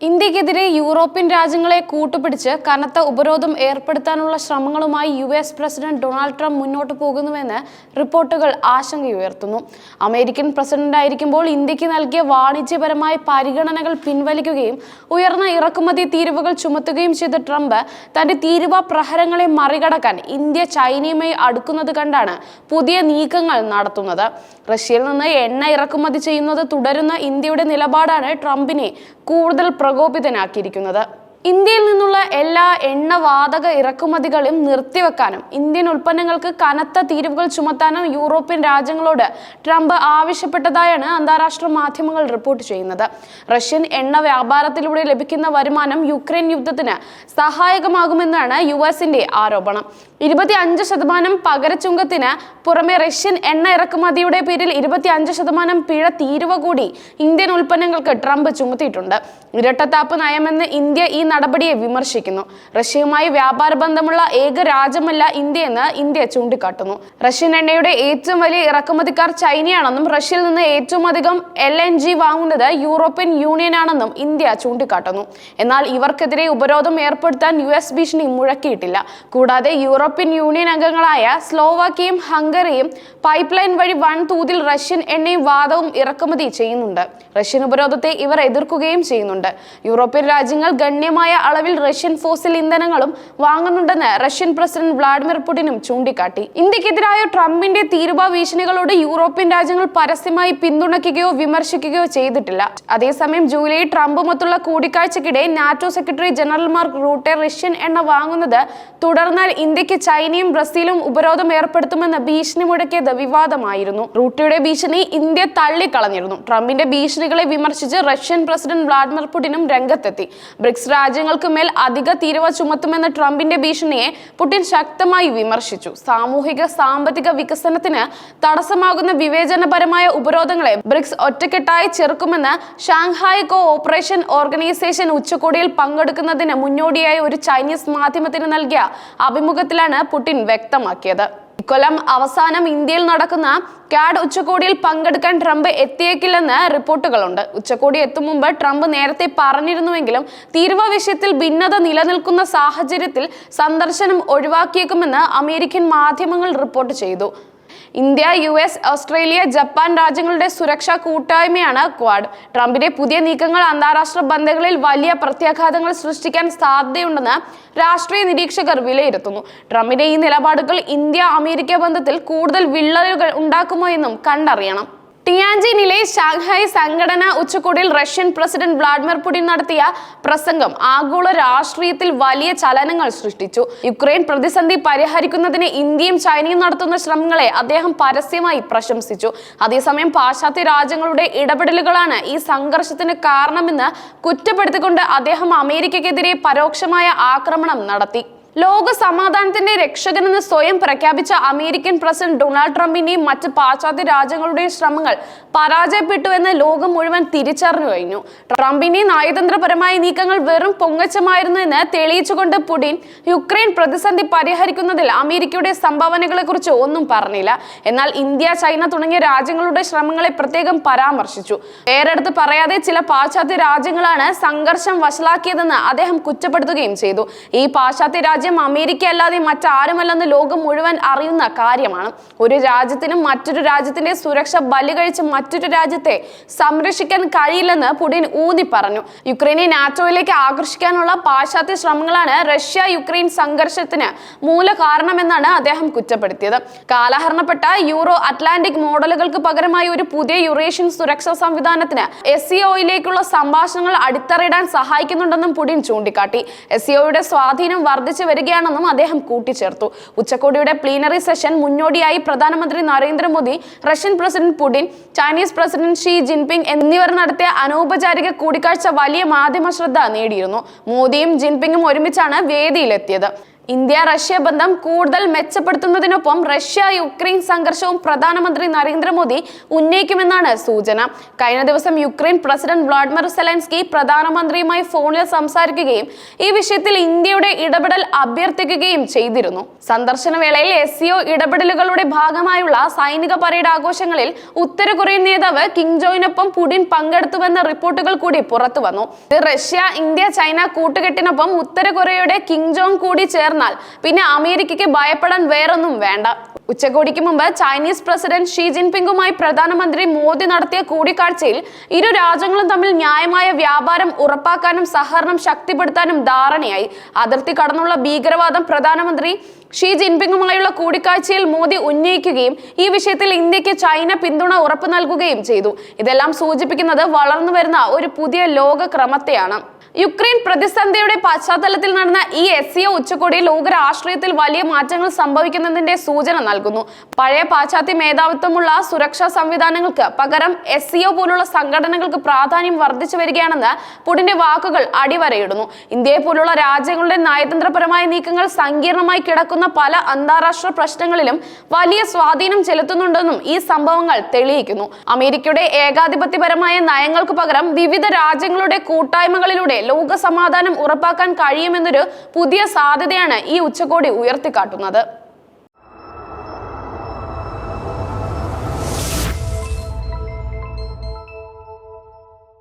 ഇന്ത്യക്കെതിരെ യൂറോപ്യൻ രാജ്യങ്ങളെ കൂട്ടുപിടിച്ച് കനത്ത ഉപരോധം ഏർപ്പെടുത്താനുള്ള ശ്രമങ്ങളുമായി US പ്രസിഡന്റ് ഡൊണാൾഡ് ട്രംപ് മുന്നോട്ട് പോകുന്നുവെന്ന് റിപ്പോർട്ടുകൾ ആശങ്കയുയർത്തുന്നു. അമേരിക്കൻ പ്രസിഡന്റായിരിക്കുമ്പോൾ ഇന്ത്യക്ക് നൽകിയ വാണിജ്യപരമായ പരിഗണനകൾ പിൻവലിക്കുകയും ഉയർന്ന ഇറക്കുമതി തീരുവകൾ ചുമത്തുകയും ചെയ്ത ട്രംപ് തന്റെ തീരുവ പ്രഹരങ്ങളെ മറികടക്കാൻ ഇന്ത്യ ചൈനയുമായി അടുക്കുന്നത് കണ്ടാണ് പുതിയ നീക്കങ്ങൾ നടത്തുന്നത്. റഷ്യയിൽ നിന്ന് എണ്ണ ഇറക്കുമതി ചെയ്യുന്നത് തുടരുന്ന ഇന്ത്യയുടെ നിലപാടാണ് ട്രംപിനെ കൂടുതൽ പ്രകോപിതനാക്കിയിരിക്കുന്നത്. ഇന്ത്യയിൽ നിന്നുള്ള എല്ലാ എണ്ണവാതക ഇറക്കുമതികളും നിർത്തിവെക്കാനും ഇന്ത്യൻ ഉൽപ്പന്നങ്ങൾക്ക് കനത്ത തീരുവകൾ ചുമത്താനും യൂറോപ്യൻ രാജ്യങ്ങളോട് ട്രംപ് ആവശ്യപ്പെട്ടതായാണ് അന്താരാഷ്ട്ര മാധ്യമങ്ങൾ റിപ്പോർട്ട് ചെയ്യുന്നത്. റഷ്യൻ എണ്ണ വ്യാപാരത്തിലൂടെ ലഭിക്കുന്ന വരുമാനം യുക്രൈൻ യുദ്ധത്തിന് സഹായകമാകുമെന്നാണ് യുഎസിന്റെ ആരോപണം. 25% പകരച്ചുങ്കത്തിന് പുറമെ റഷ്യൻ എണ്ണ ഇറക്കുമതിയുടെ പേരിൽ 25% പിഴ തീരുവ കൂടി ഇന്ത്യൻ ഉൽപ്പന്നങ്ങൾക്ക് ട്രംപ് ചുമത്തിയിട്ടുണ്ട്. ഇരട്ടത്താപ്പ് നയമെന്ന് ഇന്ത്യ ഈ നടപടിയെ വിമർശിക്കുന്നു. റഷ്യയുമായി വ്യാപാര ബന്ധമുള്ള ഏക രാജ്യമല്ല ഇന്ത്യയെന്ന് ഇന്ത്യ ചൂണ്ടിക്കാട്ടുന്നു. റഷ്യൻ എണ്ണയുടെ ഏറ്റവും വലിയ ഇറക്കുമതിക്കാർ ചൈനയാണെന്നും റഷ്യയിൽ നിന്ന് ഏറ്റവും അധികം LNG വാങ്ങുന്നത് യൂറോപ്യൻ യൂണിയനാണെന്നും ഇന്ത്യ ചൂണ്ടിക്കാട്ടുന്നു. എന്നാൽ ഇവർക്കെതിരെ ഉപരോധം ഏർപ്പെടുത്താൻ US ഭീഷണി മുഴക്കിയിട്ടില്ല. കൂടാതെ യൂറോപ്യൻ യൂണിയൻ അംഗങ്ങളായ സ്ലോവാക്യയും ഹംഗറിയും പൈപ്പ് ലൈൻ വഴി വൻതോതിൽ റഷ്യൻ എണ്ണയും വാതകവും ഇറക്കുമതി ചെയ്യുന്നുണ്ട്. റഷ്യൻ ഉപരോധത്തെ ഇവർ എതിർക്കുകയും ചെയ്യുന്നുണ്ട്. യൂറോപ്യൻ രാജ്യങ്ങൾ ഗണ്യമായ അളവിൽ റഷ്യൻ ഫോസിൽ ഇന്ധനങ്ങളും വാങ്ങുന്നുണ്ടെന്ന് റഷ്യൻ പ്രസിഡന്റ് വ്ളാഡിമിർ പുടിനും ചൂണ്ടിക്കാട്ടി. ഇന്ത്യക്കെതിരായ ട്രംപിന്റെ തീരുവ ഭീഷണികളോട് യൂറോപ്യൻ രാജ്യങ്ങൾ പരസ്യമായി പിന്തുണയ്ക്കുകയോ വിമർശിക്കുകയോ ചെയ്തിട്ടില്ല. അതേസമയം ജൂലൈ ട്രംപുമൊത്തുള്ള കൂടിക്കാഴ്ചക്കിടെ NATO secretary general Mark Rutte Russian എണ്ണ വാങ്ങുന്നത് തുടർന്നാൽ ഇന്ത്യക്ക് ചൈനയും ബ്രസീലും ഉപരോധം ഏർപ്പെടുത്തുമെന്ന് ഭീഷണി മുഴക്കിയത് വിവാദമായിരുന്നു. റൂട്ടയുടെ ഭീഷണി ഇന്ത്യ തള്ളിക്കളഞ്ഞിരുന്നു. ട്രംപിന്റെ ഭീഷണികളെ വിമർശിച്ച് റഷ്യൻ പ്രസിഡന്റ് വ്ളാഡിമിർ പുടിനും രംഗത്തെത്തി. ബ്രിക്സ് രാജ്യങ്ങൾക്ക് മേൽ അധിക തീരുവ ചുമത്തുമെന്ന ട്രംപിന്റെ ഭീഷണിയെ പുടിൻ ശക്തമായി വിമർശിച്ചു. സാമൂഹിക സാമ്പത്തിക വികസനത്തിന് തടസ്സമാകുന്ന വിവേചനപരമായ ഉപരോധങ്ങളെ ബ്രിക്സ് ഒറ്റക്കെട്ടായി ചെറുക്കുമെന്ന് ഷാങ്ഹായ് കോ ഓപ്പറേഷൻ ഓർഗനൈസേഷൻ ഉച്ചകോടിയിൽ പങ്കെടുക്കുന്നതിന് മുന്നോടിയായി ഒരു ചൈനീസ് മാധ്യമത്തിന് നൽകിയ അഭിമുഖത്തിലാണ് പുടിൻ വ്യക്തമാക്കിയത്. ഇക്കൊല്ലം അവസാനം ഇന്ത്യയിൽ നടക്കുന്ന കാഡ് ഉച്ചകോടിയിൽ പങ്കെടുക്കാൻ ട്രംപ് എത്തിയേക്കില്ലെന്ന് റിപ്പോർട്ടുകളുണ്ട്. ഉച്ചകോടി എത്തും മുമ്പ് ട്രംപ് നേരത്തെ പറഞ്ഞിരുന്നുവെങ്കിലും തീരുവ വിഷയത്തിൽ ഭിന്നത നിലനിൽക്കുന്ന സാഹചര്യത്തിൽ സന്ദർശനം ഒഴിവാക്കിയേക്കുമെന്ന് അമേരിക്കൻ മാധ്യമങ്ങൾ റിപ്പോർട്ട് ചെയ്തു. ഇന്ത്യ, US, ഓസ്ട്രേലിയ, ജപ്പാൻ രാജ്യങ്ങളുടെ സുരക്ഷാ കൂട്ടായ്മയാണ് ക്വാഡ്. ട്രംപിന്റെ പുതിയ നീക്കങ്ങൾ അന്താരാഷ്ട്ര ബന്ധങ്ങളിൽ വലിയ പ്രത്യാഘാതങ്ങൾ സൃഷ്ടിക്കാൻ സാധ്യതയുണ്ടെന്ന് രാഷ്ട്രീയ നിരീക്ഷകർ വിലയിരുത്തുന്നു. ട്രംപിന്റെ ഈ നിലപാടുകൾ ഇന്ത്യ-അമേരിക്ക ബന്ധത്തിൽ കൂടുതൽ വിള്ളലുകൾ ഉണ്ടാക്കുമോ എന്നും കണ്ടറിയണം. ടിയാൻജിനിലെ ഷാങ്ഹായ് സംഘടനാ ഉച്ചകോടിയിൽ റഷ്യൻ പ്രസിഡന്റ് വ്ളാഡിമിർ പുടിൻ നടത്തിയ പ്രസംഗം ആഗോള രാഷ്ട്രീയത്തിൽ വലിയ ചലനങ്ങൾ സൃഷ്ടിച്ചു. യുക്രൈൻ പ്രതിസന്ധി പരിഹരിക്കുന്നതിന് ഇന്ത്യയും ചൈനയും നടത്തുന്ന ശ്രമങ്ങളെ അദ്ദേഹം പരസ്യമായി പ്രശംസിച്ചു. അതേസമയം പാശ്ചാത്യ രാജ്യങ്ങളുടെ ഇടപെടലുകളാണ് ഈ സംഘർഷത്തിന് കാരണമെന്ന് കുറ്റപ്പെടുത്തിക്കൊണ്ട് അദ്ദേഹം അമേരിക്കക്കെതിരെ പരോക്ഷമായ ആക്രമണം നടത്തി. ലോക സമാധാനത്തിന്റെ രക്ഷകനെന്ന് സ്വയം പ്രഖ്യാപിച്ച അമേരിക്കൻ പ്രസിഡന്റ് ഡൊണാൾഡ് ട്രംപിന്റെയും മറ്റ് പാശ്ചാത്യ രാജ്യങ്ങളുടെയും ശ്രമങ്ങൾ പരാജയപ്പെട്ടുവെന്ന് ലോകം മുഴുവൻ തിരിച്ചറിഞ്ഞു കഴിഞ്ഞു. ട്രംപിന്റെ നയതന്ത്രപരമായ നീക്കങ്ങൾ വെറും പൊങ്ങച്ചമായിരുന്നു എന്ന് തെളിയിച്ചുകൊണ്ട് പുടിൻ യുക്രൈൻ പ്രതിസന്ധി പരിഹരിക്കുന്നതിൽ അമേരിക്കയുടെ സംഭാവനകളെ കുറിച്ച് ഒന്നും പറഞ്ഞില്ല. എന്നാൽ ഇന്ത്യ, ചൈന തുടങ്ങിയ രാജ്യങ്ങളുടെ ശ്രമങ്ങളെ പ്രത്യേകം പരാമർശിച്ചു. പേരെടുത്ത് പറയാതെ ചില പാശ്ചാത്യ രാജ്യങ്ങളാണ് സംഘർഷം വഷളാക്കിയതെന്ന് അദ്ദേഹം കുറ്റപ്പെടുത്തുകയും ചെയ്തു. ഈ പാശ്ചാത്യ രാജ്യം അമേരിക്ക അല്ലാതെ മറ്റാരുമല്ലെന്ന് ലോകം മുഴുവൻ അറിയുന്ന കാര്യമാണ്. ഒരു രാജ്യത്തിനും മറ്റൊരു രാജ്യത്തിന്റെ സുരക്ഷ ബലികഴിച്ച് മറ്റൊരു രാജ്യത്തെ സംരക്ഷിക്കാൻ കഴിയില്ലെന്ന് പുടിൻ ഊന്നി പറഞ്ഞു. യുക്രൈനെ നാറ്റോയിലേക്ക് ആകർഷിക്കാനുള്ള പാശ്ചാത്യ ശ്രമങ്ങളാണ് റഷ്യ യുക്രൈൻ സംഘർഷത്തിന് മൂല കാരണമെന്നാണ് അദ്ദേഹം കുറ്റപ്പെടുത്തിയത്. കാലഹരണപ്പെട്ട യൂറോ അറ്റ്ലാന്റിക് മോഡലുകൾക്ക് പകരമായി ഒരു പുതിയ യുറേഷ്യൻ സുരക്ഷാ സംവിധാനത്തിന് SCOയിലേക്കുള്ള സംഭാഷണങ്ങൾ അടിത്തറയിടാൻ സഹായിക്കുന്നുണ്ടെന്നും പുടിൻ ചൂണ്ടിക്കാട്ടി. SCOയുടെ സ്വാധീനം വർദ്ധിച്ചു വരികയാണെന്നും അദ്ദേഹം കൂട്ടിച്ചേർത്തു. ഉച്ചകോടിയുടെ പ്ലീനറി സെഷൻ മുന്നോടിയായി പ്രധാനമന്ത്രി Narendra Modi, Russian president Putin, Chinese president Xi Jinping എന്നിവർ നടത്തിയ അനൗപചാരിക കൂടിക്കാഴ്ച വലിയ മാധ്യമ ശ്രദ്ധ നേടിയിരുന്നു. മോദിയും ജിൻപിങ്ങും ഒരുമിച്ചാണ് വേദിയിലെത്തിയത്. ഇന്ത്യ റഷ്യ ബന്ധം കൂടുതൽ മെച്ചപ്പെടുത്തുന്നതിനൊപ്പം റഷ്യ യുക്രൈൻ സംഘർഷവും പ്രധാനമന്ത്രി നരേന്ദ്രമോദി ഉന്നയിക്കുമെന്നാണ് സൂചന. കഴിഞ്ഞ ദിവസം യുക്രൈൻ പ്രസിഡന്റ് വ്ളാഡിമിർ സെലൻസ്കി പ്രധാനമന്ത്രിയുമായി ഫോണിൽ സംസാരിക്കുകയും ഈ വിഷയത്തിൽ ഇന്ത്യയുടെ ഇടപെടൽ അഭ്യർത്ഥിക്കുകയും ചെയ്തിരുന്നു. സന്ദർശന വേളയിൽ SCO ഇടപെടലുകളുടെ ഭാഗമായുള്ള സൈനിക പരേഡ് ആഘോഷങ്ങളിൽ ഉത്തര കൊറിയൻ നേതാവ് കിം ജോങ്ങിനൊപ്പം പുടിൻ പങ്കെടുത്തുവെന്ന റിപ്പോർട്ടുകൾ കൂടി പുറത്തു വന്നു. ഇത് റഷ്യ, ഇന്ത്യ, ചൈന കൂട്ടുകെട്ടിനൊപ്പം ഉത്തര കൊറിയയുടെ കിം ജോങ് കൂടി ചേർന്നാൽ പിന്നെ അമേരിക്കയ്ക്ക് ഭയപ്പെടാൻ വേറൊന്നും വേണ്ട. ഉച്ചകോടിക്ക് മുമ്പ് ചൈനീസ് പ്രസിഡന്റ് ഷീ ജിൻപിങ്ങുമായി പ്രധാനമന്ത്രി മോദി നടത്തിയ കൂടിക്കാഴ്ചയിൽ ഇരു രാജ്യങ്ങളും തമ്മിൽ ന്യായമായ വ്യാപാരം ഉറപ്പാക്കാനും സഹകരണം ശക്തിപ്പെടുത്താനും ധാരണയായി. അതിർത്തി കടന്നുള്ള ഭീകരവാദം പ്രധാനമന്ത്രി ഷീ ജിൻപിങ്ങുമായുള്ള കൂടിക്കാഴ്ചയിൽ മോദി ഉന്നയിക്കുകയും ഈ വിഷയത്തിൽ ഇന്ത്യക്ക് ചൈന പിന്തുണ ഉറപ്പു നൽകുകയും ചെയ്തു. ഇതെല്ലാം സൂചിപ്പിക്കുന്നത് വളർന്നു വരുന്ന ഒരു പുതിയ ലോകക്രമത്തെയാണ്. യുക്രൈൻ പ്രതിസന്ധിയുടെ പശ്ചാത്തലത്തിൽ നടന്ന ഈ SCO ഉച്ചകോടി ലോക രാഷ്ട്രീയത്തിൽ വലിയ മാറ്റങ്ങൾ സംഭവിക്കുന്നതിന്റെ സൂചന നൽകുന്നു. പഴയ പാശ്ചാത്യ മേധാവിത്വമുള്ള സുരക്ഷാ സംവിധാനങ്ങൾക്ക് പകരം SCO പോലുള്ള സംഘടനകൾക്ക് പ്രാധാന്യം വർദ്ധിച്ചു വരികയാണെന്ന് പുടിന്റെ വാക്കുകൾ അടിവരയിടുന്നു. ഇന്ത്യയെ പോലുള്ള രാജ്യങ്ങളുടെ നയതന്ത്രപരമായ നീക്കങ്ങൾ സങ്കീർണമായി കിടക്കുന്ന പല അന്താരാഷ്ട്ര പ്രശ്നങ്ങളിലും വലിയ സ്വാധീനം ചെലുത്തുന്നുണ്ടെന്നും ഈ സംഭവങ്ങൾ തെളിയിക്കുന്നു. അമേരിക്കയുടെ ഏകാധിപത്യപരമായ നയങ്ങൾക്ക് പകരം വിവിധ രാജ്യങ്ങളുടെ കൂട്ടായ്മകളിലൂടെ ലോക സമാധാനം ഉറപ്പാക്കാൻ കഴിയുമെന്നൊരു പുതിയ സാധ്യതയാണ് ഈ ഉച്ചകോടി ഉയർത്തിക്കാട്ടുന്നത്.